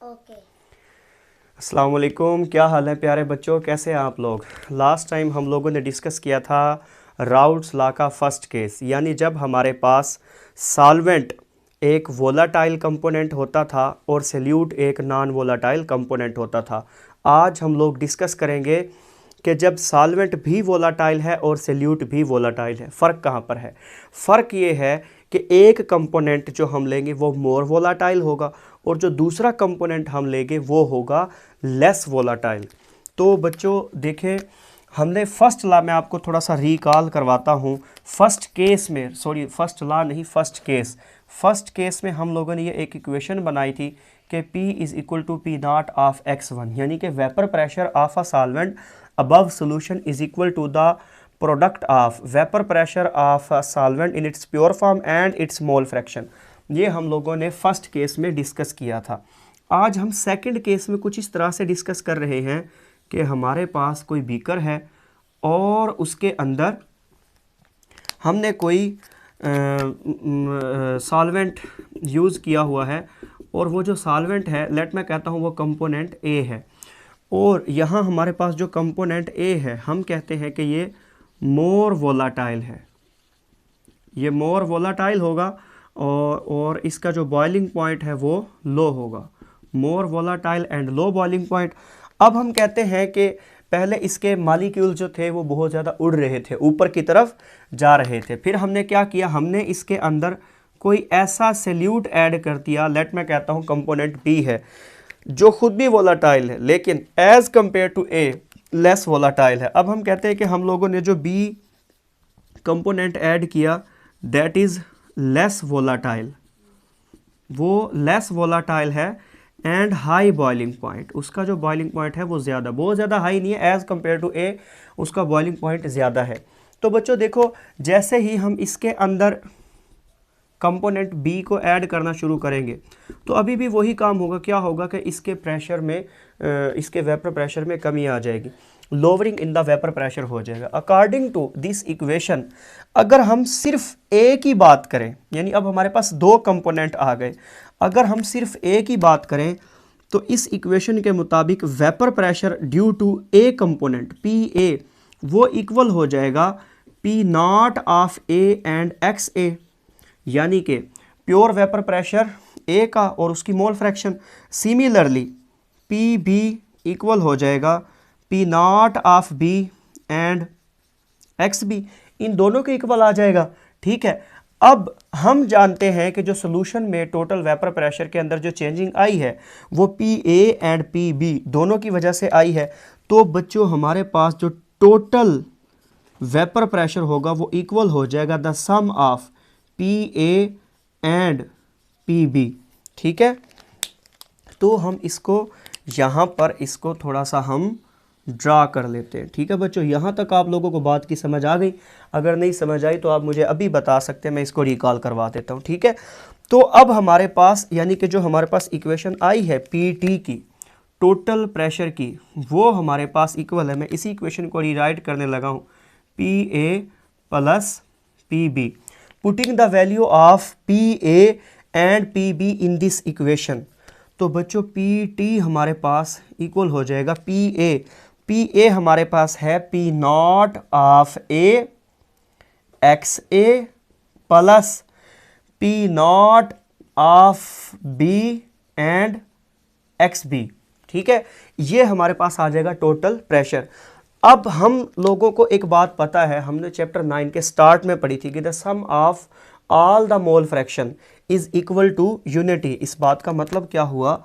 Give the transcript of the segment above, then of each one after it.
Okay. अस्सलाम वालेकुम, क्या हाल है प्यारे बच्चों, कैसे हैं आप लोग। लास्ट टाइम हम लोगों ने डिस्कस किया था राउट्स लॉ का फर्स्ट केस, यानी जब हमारे पास सॉल्वेंट एक वोलाटाइल कंपोनेंट होता था और सॉल्यूट एक नॉन वोलाटाइल कंपोनेंट होता था। आज हम लोग डिस्कस करेंगे कि जब सॉल्वेंट भी वोलाटाइल है और सॉल्यूट भी वोलाटाइल है, फ़र्क कहाँ पर है। फ़र्क ये है कि एक कंपोनेंट जो हम लेंगे वो मोर वोलाटाइल होगा और जो दूसरा कंपोनेंट हम लेंगे वो होगा लेस वोलाटाइल। तो बच्चों देखें, हमने फर्स्ट लॉ में आपको थोड़ा सा रिकॉल करवाता हूँ। फर्स्ट केस में, सॉरी फर्स्ट लॉ नहीं, फर्स्ट केस में हम लोगों ने ये एक इक्वेशन बनाई थी कि P is equal to P not of x1, यानी कि vapour pressure of a solvent above solution is equal to the product of vapour pressure of a solvent in its pure form and its mole fraction. ये हम लोगों ने first case में discuss किया था। आज हम सेकंड केस में कुछ इस तरह से डिस्कस कर रहे हैं कि हमारे पास कोई बीकर है और उसके अंदर हमने कोई सॉल्वेंट यूज़ किया हुआ है और वो जो सॉल्वेंट है, लेट मैं कहता हूँ वो कंपोनेंट ए है, और यहाँ हमारे पास जो कंपोनेंट ए है हम कहते हैं कि ये मोर वोलाटाइल है, ये मोर वोलाटाइल होगा और इसका जो बॉइलिंग पॉइंट है वो लो होगा, more volatile and low boiling point. अब हम कहते हैं कि पहले इसके मालिक्यूल जो थे वो बहुत ज़्यादा उड़ रहे थे, ऊपर की तरफ जा रहे थे। फिर हमने क्या किया, हमने इसके अंदर कोई ऐसा सॉल्यूट ऐड कर दिया, लेट मैं कहता हूँ कंपोनेंट बी है, जो खुद भी वोलाटाइल है लेकिन as compared to A less volatile है। अब हम कहते हैं कि हम लोगों ने जो बी कंपोनेंट ऐड किया दैट इज़ लेस वोलाटाइल, वो लेस वोलाटाइल है एंड हाई बॉइलिंग पॉइंट, उसका जो बॉइलिंग पॉइंट है वो ज़्यादा, बहुत ज़्यादा हाई नहीं है, एज़ कंपेयर टू ए उसका बॉइलिंग पॉइंट ज़्यादा है। तो बच्चों देखो, जैसे ही हम इसके अंदर कंपोनेंट बी को ऐड करना शुरू करेंगे तो अभी भी वही काम होगा। क्या होगा कि इसके प्रेशर में, इसके वेपर प्रेशर में कमी आ जाएगी, lowering in the vapour pressure हो जाएगा। अकॉर्डिंग टू दिस इक्वेशन, अगर हम सिर्फ ए की बात करें, यानी अब हमारे पास दो कंपोनेंट आ गए, अगर हम सिर्फ ए की बात करें तो इस इक्वेशन के मुताबिक vapour pressure due to A component P A वो इक्वल हो जाएगा P not of A and X A, यानी कि प्योर वेपर प्रेशर ए का और उसकी mole fraction. Similarly P B equal हो जाएगा P not of B and X B, इन दोनों के इक्वल आ जाएगा। ठीक है, अब हम जानते हैं कि जो सोल्यूशन में टोटल वेपर प्रेशर के अंदर जो चेंजिंग आई है वो P A and P B दोनों की वजह से आई है। तो बच्चों हमारे पास जो टोटल वेपर प्रेशर होगा वो इक्वल हो जाएगा the sum of P A and P B. ठीक है, तो हम इसको यहाँ पर इसको थोड़ा सा हम ड्रा कर लेते हैं। ठीक है बच्चों, यहाँ तक आप लोगों को बात की समझ आ गई? अगर नहीं समझ आई तो आप मुझे अभी बता सकते हैं, मैं इसको रिकॉल करवा देता हूँ। ठीक है, तो अब हमारे पास, यानी कि जो हमारे पास इक्वेशन आई है पी टी की, टोटल प्रेशर की, वो हमारे पास इक्वल है, मैं इसी इक्वेशन को रीराइट करने लगा हूँ, P A plus P B, putting the value of P A and P B in this equation. तो बच्चों पी टी हमारे पास इक्वल हो जाएगा पी ए हमारे पास है P not of A X A plus P not of B and X B. ठीक है, ये हमारे पास आ जाएगा टोटल प्रेशर। अब हम लोगों को एक बात पता है, हमने चैप्टर 9 के स्टार्ट में पढ़ी थी कि the sum of all the mole fraction is equal to unity. इस बात का मतलब क्या हुआ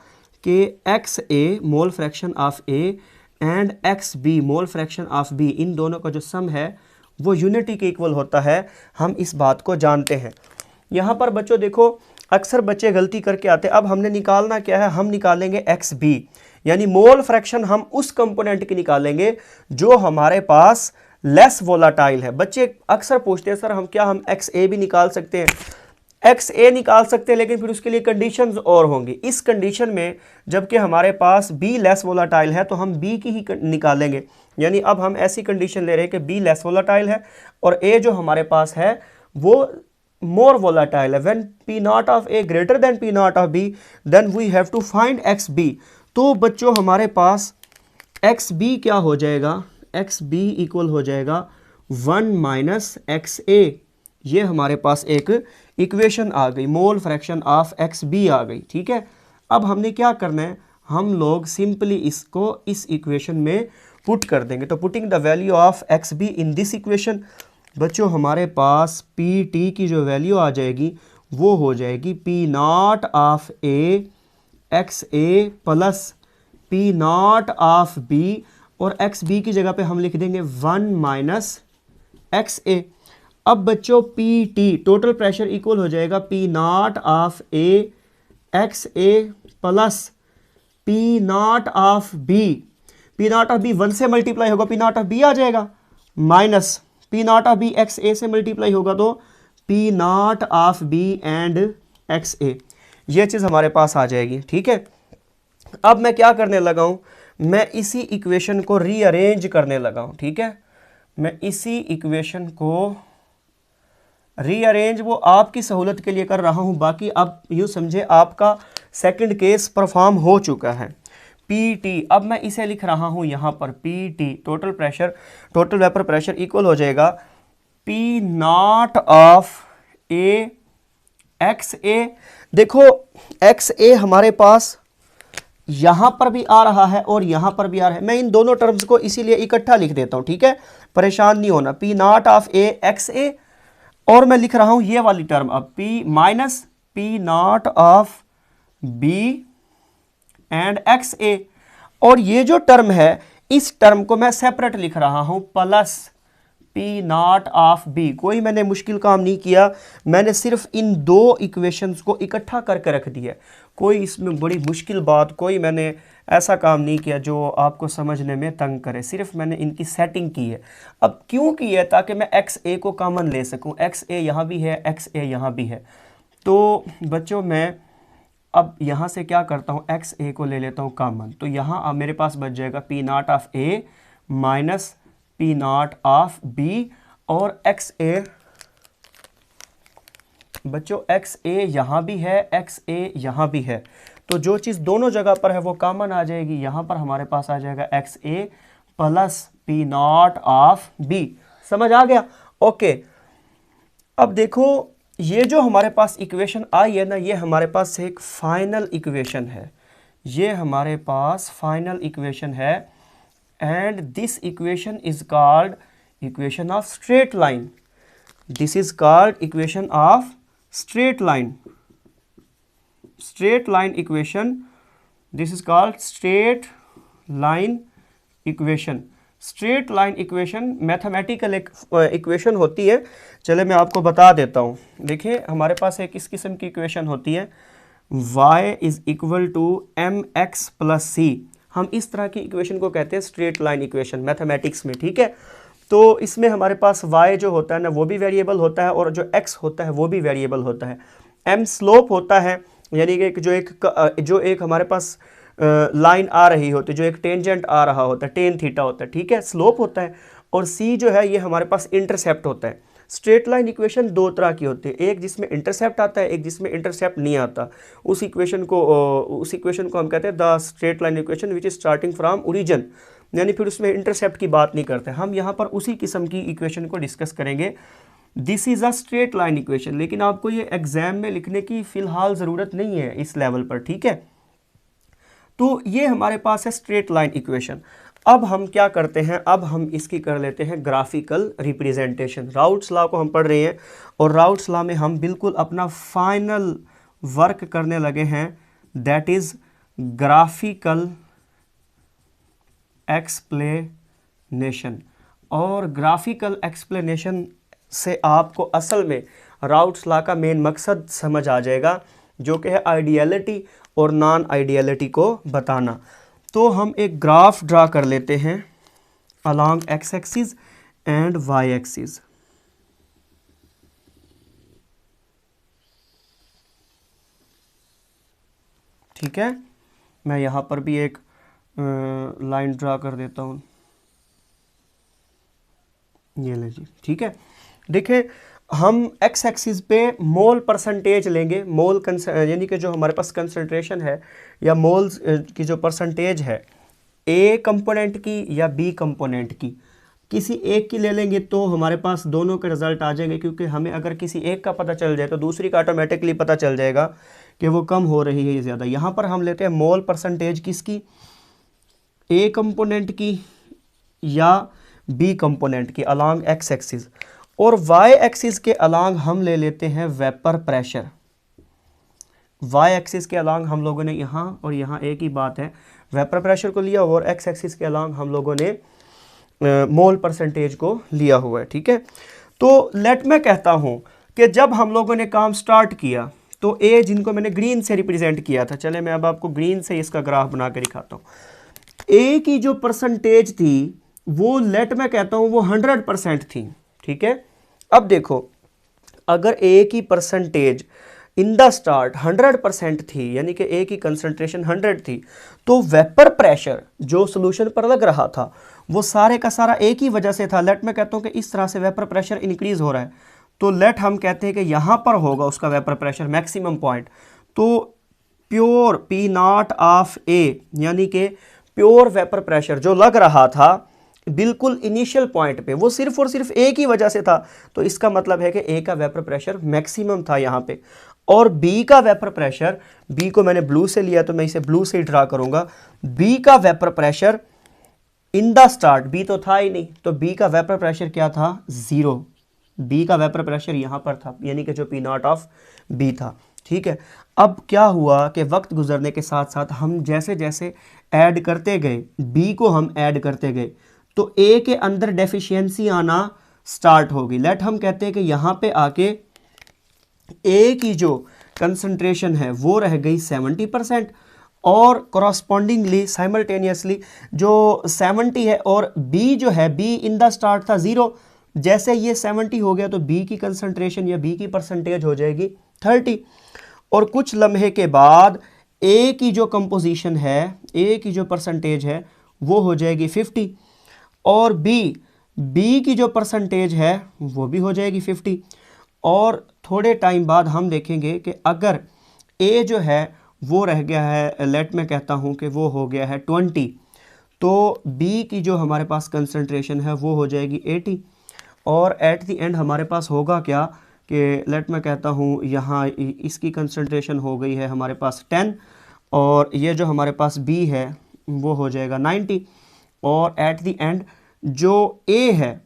कि X A mole fraction of A and X B mole fraction of B, इन दोनों का जो सम है वो यूनिटी के इक्वल होता है। हम इस बात को जानते हैं। यहाँ पर बच्चों देखो, अक्सर बच्चे गलती करके आते हैं। अब हमने निकालना क्या है, हम निकालेंगे एक्स बी, यानी मोल फ्रैक्शन हम उस कंपोनेंट की निकालेंगे जो हमारे पास लेस वोलाटाइल है। बच्चे अक्सर पूछते हैं सर हम एक्स ए भी निकाल सकते हैं? एक्स ए निकाल सकते हैं, लेकिन फिर उसके लिए कंडीशंस और होंगी। इस कंडीशन में जबकि हमारे पास बी लेस वोलाटाइल है तो हम बी की ही निकालेंगे, यानी अब हम ऐसी कंडीशन ले रहे हैं कि बी लेस वोलाटाइल है और ए जो हमारे पास है वो more volatile है. When P naught of A greater than P naught of B, then we have to find XB. तो बच्चों हमारे पास XB क्या हो जाएगा, XB इक्वल हो जाएगा 1 माइनस XA. ये हमारे पास एक इक्वेशन आ गई, मोल फ्रैक्शन ऑफ XB आ गई. ठीक है, अब हमने क्या करना है, हम लोग सिंपली इसको इस इक्वेशन में पुट कर देंगे. तो putting the value of XB in this equation, बच्चों हमारे पास PT की जो वैल्यू आ जाएगी वो हो जाएगी P not of A XA plus P not of B, और XB की जगह पे हम लिख देंगे 1 माइनस XA. अब बच्चों PT टोटल प्रेशर इक्वल हो जाएगा P not of A XA plus P not of B. P not of B 1 से मल्टीप्लाई होगा, P नॉट ऑफ B आ जाएगा, minus P not of B XA से multiply होगा तो P not of B and XA. ये चीज़ हमारे पास आ जाएगी. ठीक है, अब मैं क्या करने लगा हूँ, मैं इसी इक्वेशन को रीअरेंज करने लगा हूँ. ठीक है, मैं इसी इक्वेशन को रीअरेंज वो आपकी सहूलत के लिए कर रहा हूँ. बाकी अब यूँ समझे आपका सेकंड केस परफॉर्म हो चुका है. PT, अब मैं इसे लिख रहा हूँ यहाँ पर PT total pressure, total vapour pressure equal हो जाएगा P not of A XA. देखो XA हमारे पास यहाँ पर भी आ रहा है और यहाँ पर भी आ रहा है, मैं इन दोनों टर्म्स को इसीलिए इकट्ठा लिख देता हूँ. ठीक है, परेशान नहीं होना. P not of A XA, और मैं लिख रहा हूँ ये वाली टर्म अब P minus P not of B and XA. और ये जो टर्म है इस टर्म को मैं सेपरेट लिख रहा हूँ plus P not of B. कोई मैंने मुश्किल काम नहीं किया, मैंने सिर्फ इन दो इक्वेशंस को इकट्ठा करके रख दिया. कोई इसमें बड़ी मुश्किल बात, कोई मैंने ऐसा काम नहीं किया जो आपको समझने में तंग करे, सिर्फ मैंने इनकी सेटिंग की है. अब क्यों की है, ताकि मैं XA को कॉमन ले सकूं. XA यहाँ भी है, XA यहाँ भी है. तो बच्चों मैं अब यहाँ से क्या करता हूँ, XA को ले लेता हूँ कॉमन. तो यहाँ अब मेरे पास बच जाएगा P not of A minus P not of B, और XA बच्चों XA यहाँ भी है, XA यहाँ भी है. तो जो चीज़ दोनों जगह पर है वो कॉमन आ जाएगी. यहाँ पर हमारे पास आ जाएगा XA plus P not of B. समझ आ गया? ओके, अब देखो ये जो हमारे पास इक्वेशन आई है ना, ये हमारे पास एक फाइनल इक्वेशन है. ये हमारे पास फाइनल इक्वेशन है, and this equation is called equation of straight line. This is called equation of straight line equation. This is called straight line equation. Straight line equation mathematical एक equation होती है. चले मैं आपको बता देता हूँ. देखिए हमारे पास एक इस किस्म की इक्वेशन होती है, y is equal to mx plus c. हम इस तरह की इक्वेशन को कहते हैं स्ट्रेट लाइन इक्वेशन मैथमेटिक्स में. ठीक है, तो इसमें हमारे पास y जो होता है ना वो भी वेरिएबल होता है, और जो x होता है वो भी वेरिएबल होता है. m स्लोप होता है, यानी कि जो एक हमारे पास लाइन आ रही होती है, जो एक टेंजेंट आ रहा होता है, टेन थीटा होता है. ठीक है, स्लोप होता है. और c जो है ये हमारे पास इंटरसेप्ट होता है. स्ट्रेट लाइन इक्वेशन दो तरह की होती है, एक जिसमें इंटरसेप्ट आता है, एक जिसमें इंटरसेप्ट नहीं आता. उस इक्वेशन को हम कहते हैं the straight line equation which is starting from origin, यानी फिर उसमें इंटरसेप्ट की बात नहीं करते. हम यहाँ पर उसी किस्म की इक्वेशन को डिस्कस करेंगे. This is a straight line equation, लेकिन आपको ये एग्जाम में लिखने की फ़िलहाल ज़रूरत नहीं है इस लेवल पर. ठीक है, तो ये हमारे पास है स्ट्रेट लाइन इक्वेशन. अब हम क्या करते हैं, अब हम इसकी कर लेते हैं ग्राफिकल रिप्रेजेंटेशन. राउट्स लॉ को हम पढ़ रहे हैं, और राउट्स लॉ में हम बिल्कुल अपना फाइनल वर्क करने लगे हैं, दैट इज़ ग्राफिकल एक्सप्लेनेशन. और ग्राफिकल एक्सप्लेनेशन से आपको असल में राउट्स लॉ का मेन मकसद समझ आ जाएगा, जो कि है आइडियलिटी और नॉन आइडियलिटी को बताना. तो हम एक ग्राफ ड्रा कर लेते हैं along X axis and Y axis. ठीक है, मैं यहाँ पर भी एक लाइन ड्रा कर देता हूँ, ये ले जी. ठीक है, देखिए हम एक्स एक्सिस पे मोल परसेंटेज लेंगे, मोल यानी कि जो हमारे पास कंसंट्रेशन है या मोल्स की जो परसेंटेज है ए कंपोनेंट की या बी कंपोनेंट की, किसी एक की ले लेंगे तो हमारे पास दोनों के रिजल्ट आ जाएंगे, क्योंकि हमें अगर किसी एक का पता चल जाए तो दूसरी का ऑटोमेटिकली पता चल जाएगा कि वो कम हो रही है या ज़्यादा। यहाँ पर हम लेते हैं मोल परसेंटेज किसकी, ए कंपोनेंट की या बी कंपोनेंट की अलोंग एक्स एक्सिस, और वाई एक्सिस के अलोंग हम ले लेते हैं वेपर प्रेशर। वाई एक्सिस के अलोंग हम लोगों ने यहाँ और यहाँ एक ही बात है, वेपर प्रेशर को लिया, और एक्स एक्सिस के अलोंग हम लोगों ने मोल परसेंटेज को लिया हुआ है। ठीक है, तो लेट मैं कहता हूँ कि जब हम लोगों ने काम स्टार्ट किया तो ए जिनको मैंने ग्रीन से रिप्रेजेंट किया था, चले मैं अब आपको ग्रीन से इसका ग्राफ बना के दिखाता हूँ। ए की जो परसेंटेज थी वो लेट मैं कहता हूँ वो 100% थी। ठीक है, अब देखो अगर ए की परसेंटेज इन द स्टार्ट 100% थी, यानी कि ए की कंसंट्रेशन 100 थी, तो वेपर प्रेशर जो सोल्यूशन पर लग रहा था वो सारे का सारा एक ही वजह से था। लेट मैं कहता हूँ कि इस तरह से वेपर प्रेशर इंक्रीज हो रहा है, तो लेट हम कहते हैं कि यहाँ पर होगा उसका वेपर प्रेशर मैक्सिमम पॉइंट, तो प्योर पी नॉट ऑफ ए यानी कि प्योर वेपर प्रेशर जो लग रहा था बिल्कुल इनिशियल पॉइंट पे वो सिर्फ और सिर्फ ए की वजह से था, तो इसका मतलब है कि ए का वेपर प्रेशर मैक्सिमम था यहाँ पे। और बी का वेपर प्रेशर, बी को मैंने ब्लू से लिया तो मैं इसे ब्लू से ही ड्रा करूंगा, बी का vapour pressure in the start, B तो था ही नहीं, तो बी का वेपर प्रेशर क्या था, 0। बी का वेपर प्रेशर यहाँ पर था, यानी कि जो पी नॉट ऑफ बी था। ठीक है, अब क्या हुआ कि वक्त गुजरने के साथ साथ हम जैसे जैसे ऐड करते गए, बी को हम ऐड करते गए, तो ए के अंदर डेफिशिएंसी आना स्टार्ट होगी। लेट हम कहते हैं कि यहाँ पे आके ए की जो कंसंट्रेशन है वो रह गई 70%, और कॉरस्पॉन्डिंगली साइमल्टेनियसली जो 70 है, और बी जो है, बी इन द स्टार्ट था 0, जैसे ये 70 हो गया तो बी की कंसंट्रेशन या बी की परसेंटेज हो जाएगी 30, और कुछ लम्हे के बाद ए की जो कंपोजिशन है, ए की जो परसेंटेज है वो हो जाएगी 50, और बी की जो परसेंटेज है वो भी हो जाएगी 50, और थोड़े टाइम बाद हम देखेंगे कि अगर ए जो है वो रह गया है, लेट मैं कहता हूँ कि वो हो गया है 20, तो बी की जो हमारे पास कंसंट्रेशन है वो हो जाएगी 80, और एट द एंड हमारे पास होगा क्या कि लेट मैं कहता हूँ यहाँ इसकी कंसंट्रेशन हो गई है हमारे पास 10, और ये जो हमारे पास बी है वो हो जाएगा 90, और एट द एंड जो ए है,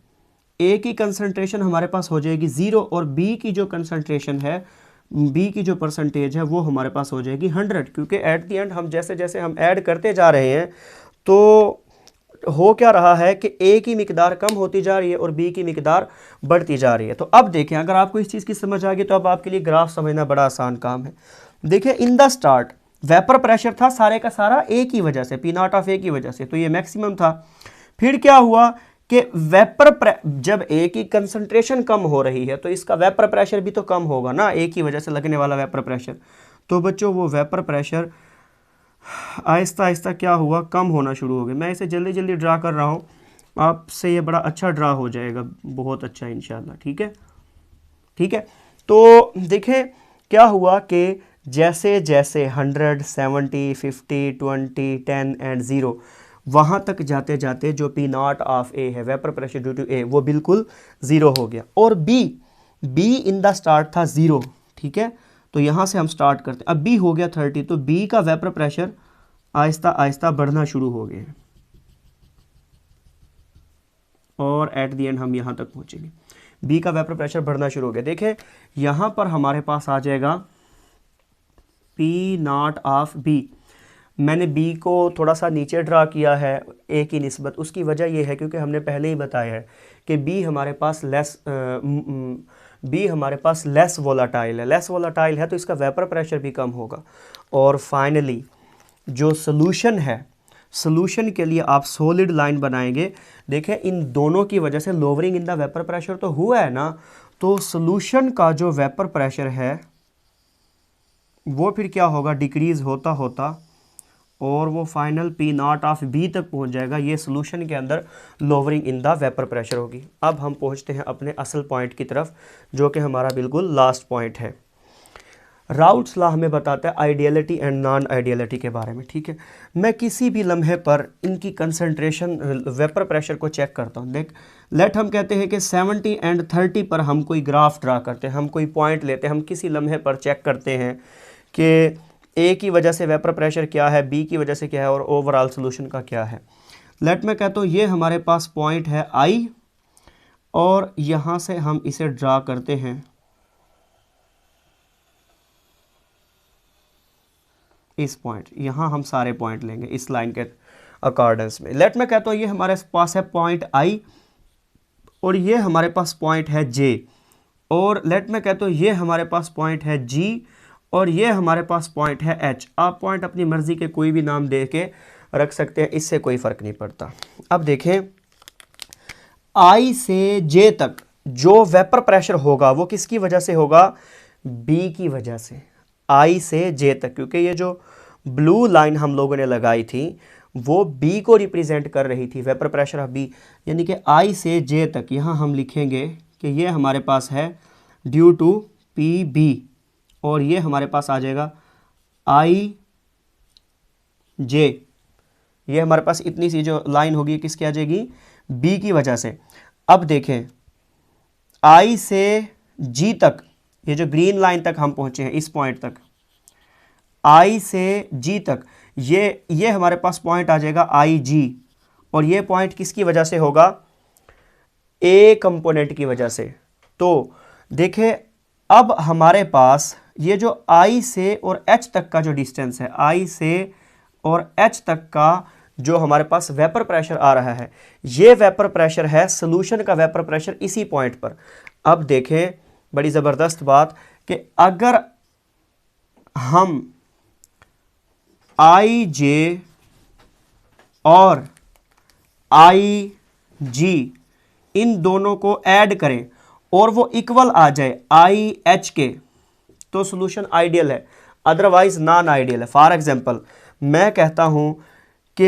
ए की कंसंट्रेशन हमारे पास हो जाएगी 0, और बी की जो कंसंट्रेशन है, बी की जो परसेंटेज है वो हमारे पास हो जाएगी 100, क्योंकि एट द एंड हम जैसे जैसे हम ऐड करते जा रहे हैं तो हो क्या रहा है कि ए की मिकदार कम होती जा रही है और बी की मिकदार बढ़ती जा रही है। तो अब देखें, अगर आपको इस चीज़ की समझ आ गई तो अब आपके लिए ग्राफ समझना बड़ा आसान काम है। देखिए इन द स्टार्ट वेपर प्रेशर था सारे का सारा ए की वजह से, पी नॉट ऑफ ए की वजह से, तो ये मैक्सिमम था। फिर क्या हुआ कि जब ए की कंसंट्रेशन कम हो रही है तो इसका वेपर प्रेशर भी तो कम होगा ना, ए की वजह से लगने वाला वेपर प्रेशर। तो बच्चों वो वेपर प्रेशर आहिस्ता आहिस्ता क्या हुआ, कम होना शुरू हो गया। मैं इसे जल्दी जल्दी ड्रा कर रहा हूँ, आपसे ये बड़ा अच्छा ड्रा हो जाएगा, बहुत अच्छा इंशाल्लाह। ठीक है, ठीक है। तो देखें क्या हुआ कि जैसे जैसे 100, 70, 50, 20, 10 एंड 0 वहाँ तक जाते जाते जो पी नॉट ऑफ ए है, वेपर प्रेशर ड्यू टू ए, वो बिल्कुल 0 हो गया। और बी इन द स्टार्ट था 0। ठीक है, तो यहाँ से हम स्टार्ट करते हैं, अब बी हो गया 30, तो बी का वेपर प्रेशर आहिस्ता आहिस्ता बढ़ना शुरू हो गया और एट द एंड हम यहाँ तक पहुँचेंगे। बी का वेपर प्रेशर बढ़ना शुरू हो गया। देखें यहाँ पर हमारे पास आ जाएगा पी नॉट ऑफ बी। मैंने बी को थोड़ा सा नीचे ड्रा किया है ए की निस्बत, उसकी वजह यह है क्योंकि हमने पहले ही बताया है कि बी हमारे पास लेस वोलाटाइल है। लेस वोलाटाइल है तो इसका वेपर प्रेशर भी कम होगा। और फाइनली जो सोल्यूशन है, सोल्यूशन के लिए आप सॉलिड लाइन बनाएंगे। देखें इन दोनों की वजह से lowering in the vapour pressure तो हुआ है ना, तो सोल्यूशन का जो वेपर प्रेशर है वो फिर क्या होगा, डिक्रीज होता होता और वो final P not of B तक पहुंच जाएगा। ये सोल्यूशन के अंदर lowering in the vapour pressure होगी। अब हम पहुंचते हैं अपने असल पॉइंट की तरफ, जो कि हमारा बिल्कुल लास्ट पॉइंट है। राउट्स लॉ हमें बताता है आइडियलिटी एंड नॉन आइडियलिटी के बारे में, ठीक है। मैं किसी भी लम्हे पर इनकी कंसंट्रेशन वेपर प्रेशर को चेक करता हूँ। देख लेट हम कहते हैं कि 70 एंड 30 पर हम कोई ग्राफ ड्रा करते हैं, हम कोई पॉइंट लेते हैं, हम किसी लम्हे पर चेक करते हैं कि ए की वजह से वेपर प्रेशर क्या है, बी की वजह से क्या है और ओवरऑल सोल्यूशन का क्या है। लेट मैं कहता हूँ ये हमारे पास पॉइंट है आई और यहाँ से हम इसे ड्रा करते हैं इस पॉइंट, यहाँ हम सारे पॉइंट लेंगे इस लाइन के अकॉर्डेंस में। लेट मैं कहता हूँ ये हमारे पास है पॉइंट आई और ये हमारे पास पॉइंट है जे, और लेट मैं कहता हूँ ये हमारे पास पॉइंट है जी और ये हमारे पास पॉइंट है एच। आप पॉइंट अपनी मर्जी के कोई भी नाम दे के रख सकते हैं, इससे कोई फ़र्क नहीं पड़ता। अब देखें आई से जे तक जो वेपर प्रेशर होगा वो किसकी वजह से होगा, बी की वजह से। आई से जे तक, क्योंकि ये जो ब्लू लाइन हम लोगों ने लगाई थी वो बी को रिप्रेजेंट कर रही थी, वेपर प्रेशर ऑफ बी, यानी कि आई से जे तक यहाँ हम लिखेंगे कि ये हमारे पास है ड्यू टू पी बी, और ये हमारे पास आ जाएगा आई जे। ये हमारे पास इतनी सी जो लाइन होगी किसकी आ जाएगी, बी की वजह से। अब देखें आई से जी तक, ये जो ग्रीन लाइन तक हम पहुंचे हैं इस पॉइंट तक, आई से जी तक, ये हमारे पास पॉइंट आ जाएगा आई जी, और ये पॉइंट किसकी वजह से होगा, ए कंपोनेंट की वजह से। तो देखें अब हमारे पास ये जो आई से और एच तक का जो डिस्टेंस है, आई से और एच तक का जो हमारे पास वेपर प्रेशर आ रहा है, ये वेपर प्रेशर है सोल्यूशन का वेपर प्रेशर इसी पॉइंट पर। अब देखें बड़ी ज़बरदस्त बात कि अगर हम आई जे और आई जी इन दोनों को ऐड करें और वो इक्वल आ जाए आई एच के, तो सोल्यूशन आइडियल है, अदरवाइज नॉन आइडियल है। फॉर एग्जांपल मैं कहता हूं कि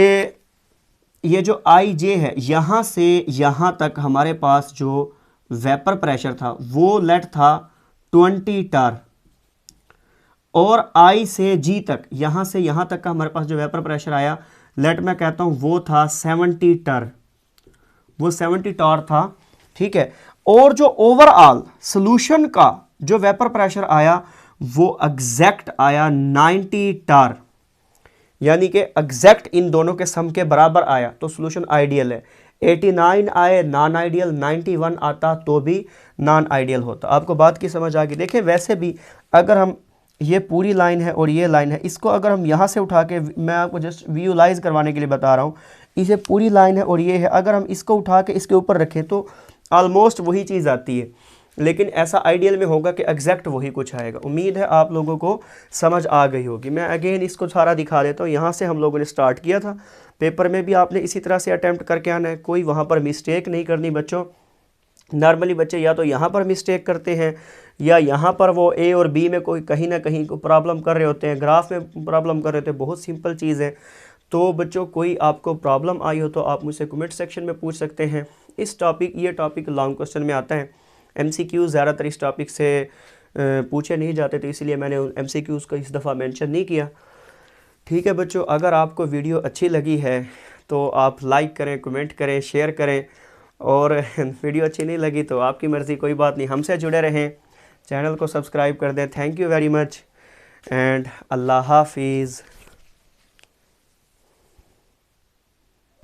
ये जो आई जे है यहाँ से यहाँ तक हमारे पास जो वेपर प्रेशर था वो लेट था 20 टार, और आई से जी तक यहाँ से यहाँ तक का हमारे पास जो वेपर प्रेशर आया लेट मैं कहता हूँ वो था 70 टार, वो 70 टार था, ठीक है। और जो ओवरऑल सोल्यूशन का जो वेपर प्रेशर आया वो एग्जैक्ट आया 90 टार, यानी कि एग्जैक्ट इन दोनों के सम के बराबर आया, तो सोल्यूशन आइडियल है। 89 आए नॉन आइडियल, 91 आता तो भी नॉन आइडियल होता। आपको बात की समझ आ गई। देखें वैसे भी अगर हम ये पूरी लाइन है और ये लाइन है, इसको अगर हम यहाँ से उठा के, मैं आपको जस्ट विजुलाइज करवाने के लिए बता रहा हूँ, इसे पूरी लाइन है और ये है, अगर हम इसको उठा के इसके ऊपर रखें तो ऑलमोस्ट वही चीज़ आती है, लेकिन ऐसा आइडियल में होगा कि एग्जैक्ट वही कुछ आएगा। उम्मीद है आप लोगों को समझ आ गई होगी। मैं अगेन इसको सारा दिखा देता हूँ। यहाँ से हम लोगों ने स्टार्ट किया था, पेपर में भी आपने इसी तरह से अटैम्प्ट करके आना है, कोई वहाँ पर मिस्टेक नहीं करनी बच्चों। नॉर्मली बच्चे या तो यहाँ पर मिस्टेक करते हैं या यहाँ पर वो ए और बी में कोई कहीं ना कहीं को प्रॉब्लम कर रहे होते हैं, ग्राफ में प्रॉब्लम कर रहे होते हैं। बहुत सिंपल चीज़ है। तो बच्चों कोई आपको प्रॉब्लम आई हो तो आप मुझसे कमेंट सेक्शन में पूछ सकते हैं। ये टॉपिक लॉन्ग क्वेश्चन में आता है। MCQs ज़्यादातर इस टॉपिक से पूछे नहीं जाते, तो इसलिए मैंने MCQs को इस दफ़ा मेंशन नहीं किया। ठीक है बच्चों, अगर आपको वीडियो अच्छी लगी है तो आप लाइक करें, कमेंट करें, शेयर करें, और वीडियो अच्छी नहीं लगी तो आपकी मर्ज़ी, कोई बात नहीं। हमसे जुड़े रहें, चैनल को सब्सक्राइब कर दें। Thank you very much and अल्लाह हाफिज़।